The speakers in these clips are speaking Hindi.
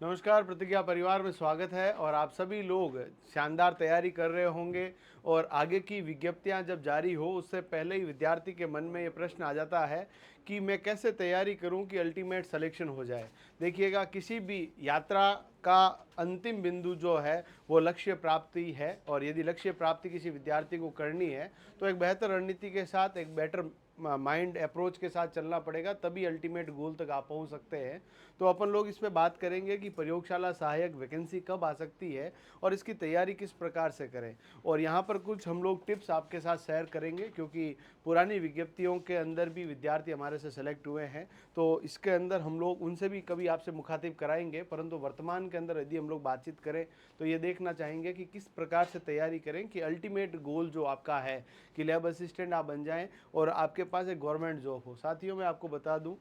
नमस्कार, प्रतिज्ञा परिवार में स्वागत है। और आप सभी लोग शानदार तैयारी कर रहे होंगे और आगे की विज्ञप्तियां जब जारी हो उससे पहले ही विद्यार्थी के मन में ये प्रश्न आ जाता है कि मैं कैसे तैयारी करूं कि अल्टीमेट सिलेक्शन हो जाए। देखिएगा, किसी भी यात्रा का अंतिम बिंदु जो है वो लक्ष्य प्राप्ति है, और यदि लक्ष्य प्राप्ति किसी विद्यार्थी को करनी है तो एक बेहतर रणनीति के साथ, एक बेटर माइंड अप्रोच के साथ चलना पड़ेगा, तभी अल्टीमेट गोल तक आप पहुंच सकते हैं। तो अपन लोग इस पे बात करेंगे कि प्रयोगशाला सहायक वैकेंसी कब आ सकती है और इसकी तैयारी किस प्रकार से करें। और यहाँ पर कुछ हम लोग टिप्स आपके साथ शेयर करेंगे, क्योंकि पुरानी विज्ञप्तियों के अंदर भी विद्यार्थी हमारे से सेलेक्ट हुए हैं, तो इसके अंदर हम लोग उनसे भी कभी आपसे मुखातिब कराएंगे। परंतु वर्तमान के अंदर यदि हम लोग बातचीत करें तो ये देखना चाहेंगे कि किस प्रकार से तैयारी करें कि अल्टीमेट गोल जो आपका है कि लैब असिस्टेंट आप बन जाएं और आपके पास एक गवर्नमेंट जॉब हो। साथियों, मैं आपको बता दूं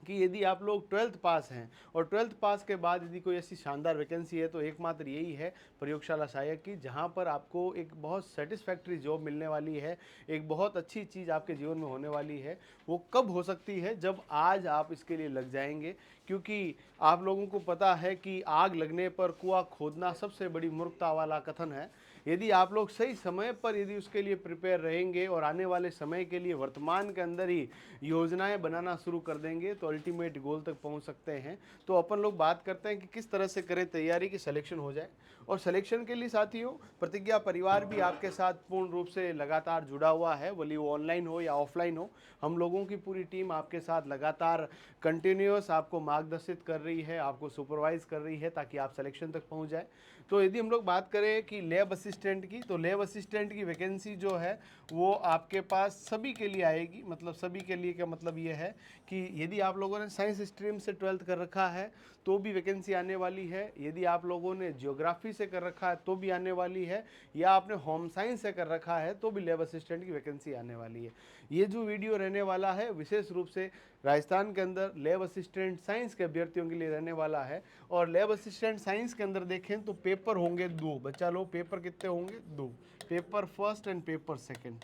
कि यदि आप लोग 12th पास हैं और 12th पास के बाद यदि कोई ऐसी शानदार वैकेंसी है तो एकमात्र यही है प्रयोगशाला सहायक की, जहां पर आपको एक बहुत सेटिस्फैक्ट्री जॉब मिलने वाली है, एक बहुत अच्छी चीज़ आपके जीवन में होने वाली है। वो कब हो सकती है? जब आज आप इसके लिए लग जाएंगे। क्योंकि आप लोगों को पता है कि आग लगने पर कुआं खोदना सबसे बड़ी मूर्खता वाला कथन है। यदि आप लोग सही समय पर यदि उसके लिए प्रिपेयर रहेंगे और आने वाले समय के लिए वर्तमान के अंदर ही योजनाएं बनाना शुरू कर देंगे तो अल्टीमेट गोल तक पहुंच सकते हैं। तो अपन लोग बात करते हैं कि किस तरह से करें तैयारी की सिलेक्शन हो जाए। और सिलेक्शन के लिए साथियों, प्रतिज्ञा परिवार भी आपके साथ पूर्ण रूप से लगातार जुड़ा हुआ है, भले वो ऑनलाइन हो या ऑफलाइन हो। हम लोगों की पूरी टीम आपके साथ लगातार कंटिन्यूअस आपको मार्गदर्शित कर रही है, आपको सुपरवाइज कर रही है, ताकि आप सिलेक्शन तक पहुंच जाए। तो यदि हम लोग बात करें कि लैब असिस्टेंट की, तो लैब असिस्टेंट की वैकेंसी जो है वो आपके पास सभी के लिए आएगी। मतलब सभी के लिए का मतलब ये है कि यदि आप लोगों ने साइंस स्ट्रीम से 12th कर रखा है तो भी वैकेंसी आने वाली है, यदि आप लोगों ने ज्योग्राफी से कर रखा है तो भी आने वाली है, या आपने होम साइंस से कर रखा है तो भी लैब असिस्टेंट की वैकेंसी आने वाली है। ये जो वीडियो रहने वाला है विशेष रूप से राजस्थान के अंदर लैब असिस्टेंट साइंस के अभ्यर्थियों के लिए रहने वाला है। और लैब असिस्टेंट साइंस के अंदर देखें तो पेपर होंगे दो। बच्चा लो, पेपर कितने होंगे? दो। Paper first and paper second.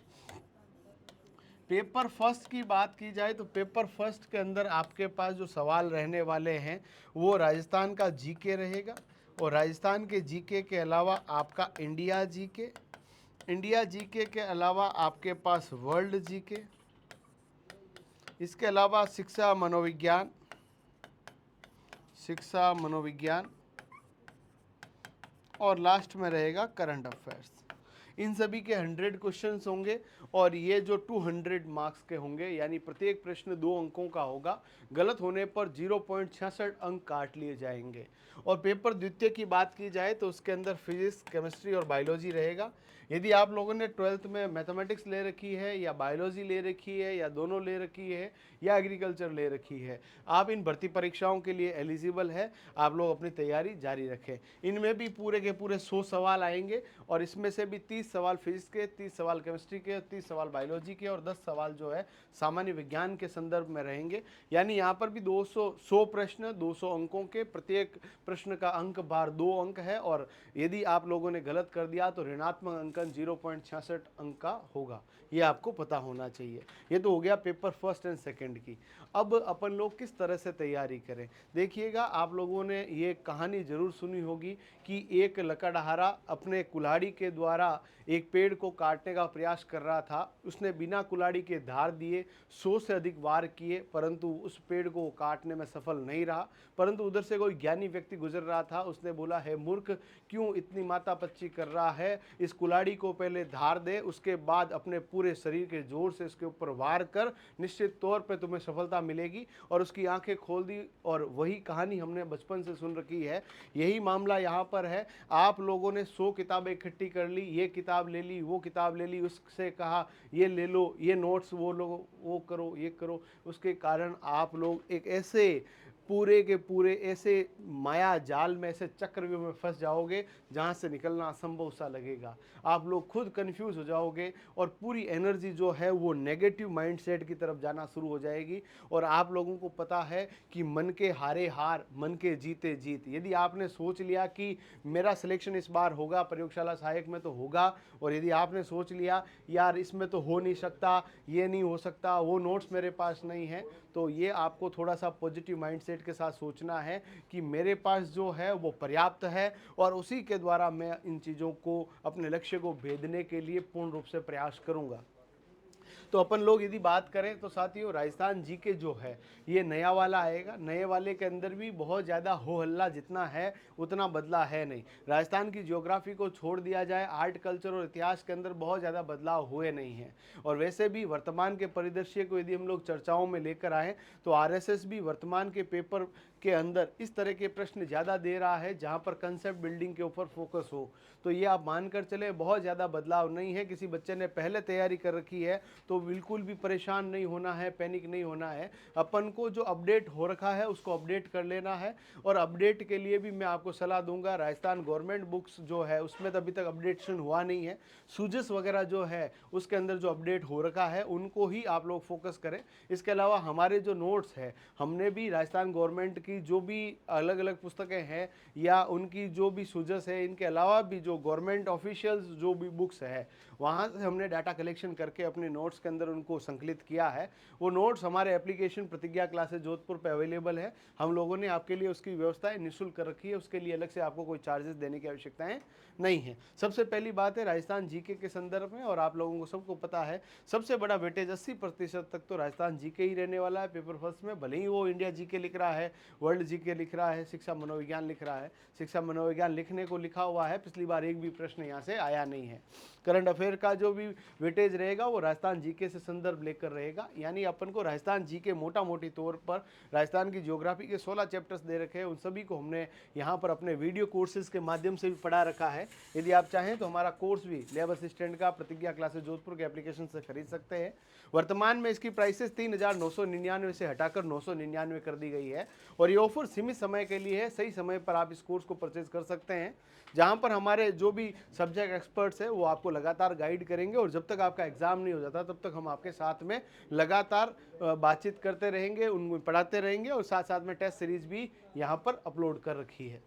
Paper first की बात की जाए तो पेपर फर्स्ट के अंदर आपके पास जो सवाल रहने वाले हैं वो राजस्थान का जीके रहेगा। और राजस्थान के जीके के अलावा आपका इंडिया जीके, इंडिया जीके के अलावा आपके पास वर्ल्ड जीके, इसके अलावा शिक्षा मनोविज्ञान, शिक्षा मनोविज्ञान, और लास्ट में रहेगा करंट अफेयर्स। इन सभी के 100 क्वेश्चंस होंगे और ये जो 200 मार्क्स के होंगे, यानी प्रत्येक प्रश्न 2 अंकों का होगा। गलत होने पर 0.66 अंक काट लिए जाएंगे। और पेपर द्वितीय की बात की जाए तो उसके अंदर फिजिक्स, केमिस्ट्री और बायोलॉजी रहेगा। यदि आप लोगों ने 12th में मैथमेटिक्स ले रखी है या बायोलॉजी ले रखी है या दोनों ले रखी है या एग्रीकल्चर ले रखी है, आप इन भर्ती परीक्षाओं के लिए एलिजिबल है। आप लोग अपनी तैयारी जारी रखें। इनमें भी पूरे के पूरे 100 सवाल आएंगे और इसमें से भी 30 सवाल फिजिक्स के, 30 सवाल केमिस्ट्री के, 30 सवाल बायोलॉजी के और 10 सवाल जो है सामान्य विज्ञान के संदर्भ में रहेंगे। यानी यहाँ पर भी 100 प्रश्न 200 अंकों के, प्रत्येक प्रश्न का अंक बार 2 अंक है। और यदि आप लोगों ने गलत कर दिया तो ऋणात्मक अंकन 0.66 अंक का होगा। ये आपको पता होना चाहिए। ये तो हो गया पेपर फर्स्ट एंड सेकंड की। अब अपन लोग किस तरह से तैयारी करें? देखिएगा, आप लोगों ने ये कहानी जरूर सुनी होगी कि एक लकड़हारा अपने कुल्हाड़ी के द्वारा एक पेड़ को काटने का प्रयास कर रहा था। उसने बिना कुल्हाड़ी के धार दिए 100 से अधिक वार किए, परंतु उस पेड़ को काटने में सफल नहीं रहा। परंतु उधर से कोई ज्ञानी व्यक्ति गुजर रहा था, उसने बोला, है मूर्ख, क्यों इतनी मातापच्ची कर रहा है? इस कुल्हाड़ी को पहले धार दे, उसके बाद अपने पूरे शरीर के जोर से इसके ऊपर वार कर, निश्चित तौर पर तुम्हें सफलता मिलेगी। और उसकी आंखें खोल दी। और वही कहानी हमने बचपन से सुन रखी है। यही मामला यहाँ पर है। आप लोगों ने 100 किताबें इकट्ठी कर ली, ये किताब ले ली, वो किताब ले ली, उससे कहा ये ले लो, ये नोट्स वो लो, वो करो, ये करो। उसके कारण आप लोग एक ऐसे पूरे के पूरे ऐसे माया जाल में, ऐसे चक्रव्यूह में फंस जाओगे जहाँ से निकलना असंभव सा लगेगा। आप लोग खुद कंफ्यूज हो जाओगे और पूरी एनर्जी जो है वो नेगेटिव माइंडसेट की तरफ जाना शुरू हो जाएगी। और आप लोगों को पता है कि मन के हारे हार, मन के जीते जीत। यदि आपने सोच लिया कि मेरा सिलेक्शन इस बार होगा, प्रयोगशाला सहायक में तो होगा, और यदि आपने सोच लिया यार इसमें तो हो नहीं सकता, ये नहीं हो सकता, वो नोट्स मेरे पास नहीं है, तो ये आपको थोड़ा सा पॉजिटिव माइंडसेट के साथ सोचना है कि मेरे पास जो है वो पर्याप्त है और उसी के द्वारा मैं इन चीज़ों को, अपने लक्ष्य को भेदने के लिए पूर्ण रूप से प्रयास करूँगा। तो अपन लोग यदि बात करें तो साथियों, राजस्थान जीके जो है ये नया वाला आएगा। नए वाले के अंदर भी बहुत ज़्यादा हो हल्ला जितना है उतना बदला है नहीं। राजस्थान की ज्योग्राफी को छोड़ दिया जाए, आर्ट कल्चर और इतिहास के अंदर बहुत ज़्यादा बदलाव हुए नहीं हैं। और वैसे भी वर्तमान के परिदृश्य को यदि हम लोग चर्चाओं में लेकर आएँ तो आरएसएस भी वर्तमान के पेपर के अंदर इस तरह के प्रश्न ज़्यादा दे रहा है जहाँ पर कंसेप्ट बिल्डिंग के ऊपर फोकस हो। तो ये आप मानकर चले बहुत ज़्यादा बदलाव नहीं है। किसी बच्चे ने पहले तैयारी कर रखी है तो बिल्कुल भी परेशान नहीं होना है, पैनिक नहीं होना है। अपन को जो अपडेट हो रखा है उसको अपडेट कर लेना है। और अपडेट के लिए भी मैं आपको सलाह दूंगा, राजस्थान गवर्नमेंट बुक्स जो है उसमें तो अभी तक अपडेशन हुआ नहीं है। सूजस वगैरह जो है उसके अंदर जो अपडेट हो रखा है उनको ही आप लोग फोकस करें। इसके अलावा हमारे जो नोट्स है, हमने भी राजस्थान गवर्नमेंट की जो भी अलग अलग पुस्तकें हैं या उनकी जो भी सूजस है, इनके अलावा भी जो गवर्नमेंट ऑफिशियल्स जो भी बुक्स है वहाँ से हमने डाटा कलेक्शन करके अपने नोट्स के अंदर उनको संकलित किया है। वो नोट्स हमारे एप्लीकेशन प्रतिज्ञा क्लासेस जोधपुर पे अवेलेबल है। हम लोगों ने आपके लिए उसकी व्यवस्थाएं निःशुल्क कर रखी है, उसके लिए अलग से आपको कोई चार्जेस देने की आवश्यकताएं नहीं है। सबसे पहली बात है राजस्थान जीके के संदर्भ में, और आप लोगों को सबको पता है सबसे बड़ा वेटेज 80% तक तो राजस्थान जीके ही रहने वाला है पेपर फर्स्ट में। भले ही वो इंडिया जीके लिख रहा है, वर्ल्ड जीके लिख रहा है, शिक्षा मनोविज्ञान लिख रहा है। शिक्षा मनोविज्ञान लिखने को लिखा हुआ है, पिछली बार एक भी प्रश्न यहाँ से आया नहीं है। करंट अफेयर का जो भी वेटेज रहेगा वो राजस्थान जीके से संदर्भ लेकर रहेगा। यानी अपन को राजस्थान जीके मोटा मोटी तौर पर राजस्थान की ज्योग्राफी के 16 चैप्टर्स दे रखे हैं, उन सभी को हमने यहाँ पर अपने वीडियो कोर्सेज के माध्यम से भी पढ़ा रखा है। यदि आप चाहें तो हमारा कोर्स भी लैब असिस्टेंट का प्रतिज्ञा क्लासेस जोधपुर के एप्लीकेशन से खरीद सकते हैं। वर्तमान में इसकी प्राइसेस 3,999 से हटाकर 999 कर दी गई है और ये ऑफर सीमित समय के लिए है। सही समय पर आप इस कोर्स को परचेज कर सकते हैं, जहाँ पर हमारे जो भी सब्जेक्ट एक्सपर्ट्स हैं वो आपको लगातार गाइड करेंगे और जब तक आपका एग्जाम नहीं हो जाता तब तक हम आपके साथ में लगातार बातचीत करते रहेंगे, उनको पढ़ाते रहेंगे और साथ साथ में टेस्ट सीरीज भी यहाँ पर अपलोड कर रखी है।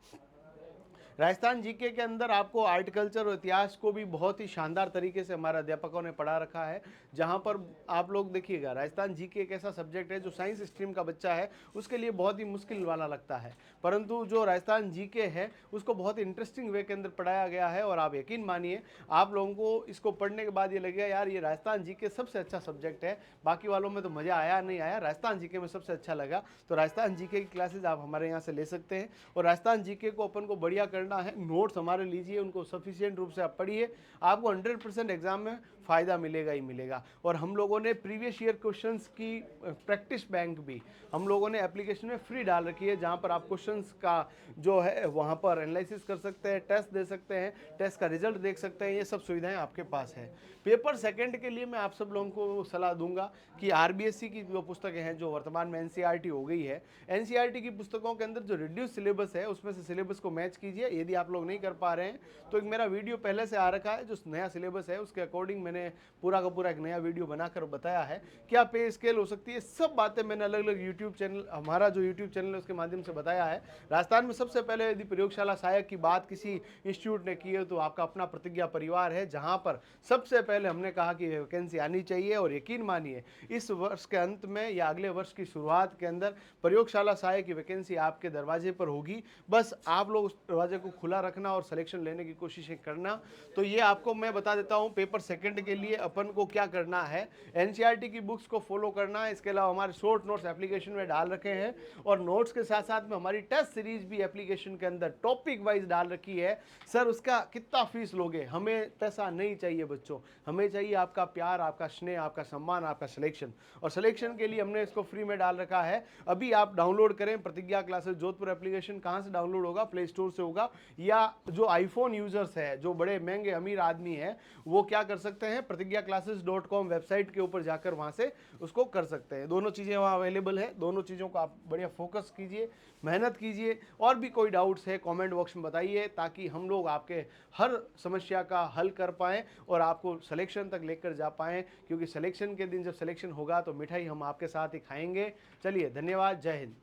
राजस्थान जीके के अंदर आपको आर्ट कल्चर और इतिहास को भी बहुत ही शानदार तरीके से हमारे अध्यापकों ने पढ़ा रखा है, जहां पर आप लोग देखिएगा राजस्थान जीके एक ऐसा सब्जेक्ट है जो साइंस स्ट्रीम का बच्चा है उसके लिए बहुत ही मुश्किल वाला लगता है, परंतु जो राजस्थान जीके है उसको बहुत इंटरेस्टिंग वे के अंदर पढ़ाया गया है। और आप यकीन मानिए आप लोगों को इसको पढ़ने के बाद ये लगेगा यार ये राजस्थान जीके सबसे अच्छा सब्जेक्ट है, बाकी वालों में तो मज़ा आया नहीं आया, राजस्थान जीके में सबसे अच्छा लगा। तो राजस्थान जीके की क्लासेज आप हमारे यहाँ से ले सकते हैं और राजस्थान जीके को अपन को बढ़िया करना है। नोट्स हमारे लीजिए, उनको सफिशिएंट रूप से आप पढ़िए, आपको 100% एग्जाम में फ़ायदा मिलेगा ही मिलेगा। और हम लोगों ने प्रीवियस ईयर क्वेश्चंस की प्रैक्टिस बैंक भी हम लोगों ने एप्लीकेशन में फ्री डाल रखी है, जहां पर आप क्वेश्चंस का जो है वहां पर एनालिसिस कर सकते हैं, टेस्ट दे सकते हैं, टेस्ट का रिजल्ट देख सकते हैं, ये सब सुविधाएं आपके पास है। पेपर सेकंड के लिए मैं आप सब लोगों को सलाह दूंगा कि आरबीएससी की जो पुस्तकें हैं जो वर्तमान में एनसीईआरटी हो गई है, एनसीईआरटी की पुस्तकों के अंदर जो रिड्यूस सिलेबस है उसमें से सिलेबस को मैच कीजिए। यदि आप लोग नहीं कर पा रहे हैं तो एक मेरा वीडियो पहले से आ रखा है, जो नया सिलेबस है उसके अकॉर्डिंग मैंने पूरा का पूरा एक नया वीडियो बनाकर बताया है क्या पे स्केल हो सकती है। सब बातें मैंने अलग अलग यूट्यूब चैनल, हमारा जो यूट्यूब चैनल है उसके माध्यम से बताया है। राजस्थान में सबसे पहले यदि प्रयोगशाला सहायक की बात किसी इंस्टीट्यूट ने की है तो आपका अपना प्रतिज्ञा परिवार है, जहां पर सबसे पहले हमने कहा कि वैकेंसी आनी चाहिए। और यकीन मानिए इस वर्ष के अंत में या अगले वर्ष की शुरुआत के अंदर प्रयोगशाला सहायक की वैकेंसी आपके दरवाजे पर होगी। बस आप लोग उस दरवाजे को खुला रखना और सिलेक्शन लेने की कोशिशें करना। तो ये आपको मैं बता देता हूँ पेपर सेकंड के लिए अपन को क्या करना है। एनसीईआरटी की बुक्स को फॉलो करना है, इसके अलावा हमारे शॉर्ट नोट्स एप्लीकेशन में डाल रखे हैं और नोट्स के साथ साथ में हमारी टेस्ट सीरीज भी एप्लीकेशन के अंदर टॉपिक वाइज डाल रखी है। सर उसका कितना फीस लोगे? हमें पैसा नहीं चाहिए बच्चों, हमें चाहिए आपका प्यार, आपका स्नेह, आपका सम्मान, आपका सिलेक्शन। और सिलेक्शन के लिए हमने इसको फ्री में डाल रखा है। अभी आप डाउनलोड करें प्रतिज्ञा क्लासेस जोधपुर एप्लीकेशन। कहाँ से डाउनलोड होगा? प्ले स्टोर से होगा, या जो आईफोन यूजर्स है, जो बड़े महंगे अमीर आदमी है, वो क्या कर सकते हैं प्रतिज्ञा classes.com वेबसाइट के ऊपर जाकर वहां से उसको कर सकते हैं। दोनों चीज़ें वहाँ अवेलेबल है, दोनों चीज़ों को आप बढ़िया फोकस कीजिए, मेहनत कीजिए। और भी कोई डाउट्स है कमेंट बॉक्स में बताइए, ताकि हम लोग आपके हर समस्या का हल कर पाएँ और आपको सिलेक्शन तक लेकर जा पाएँ, क्योंकि सिलेक्शन के दिन जब सिलेक्शन होगा तो मिठाई हम आपके साथ ही खाएंगे। चलिए, धन्यवाद, जय हिंद।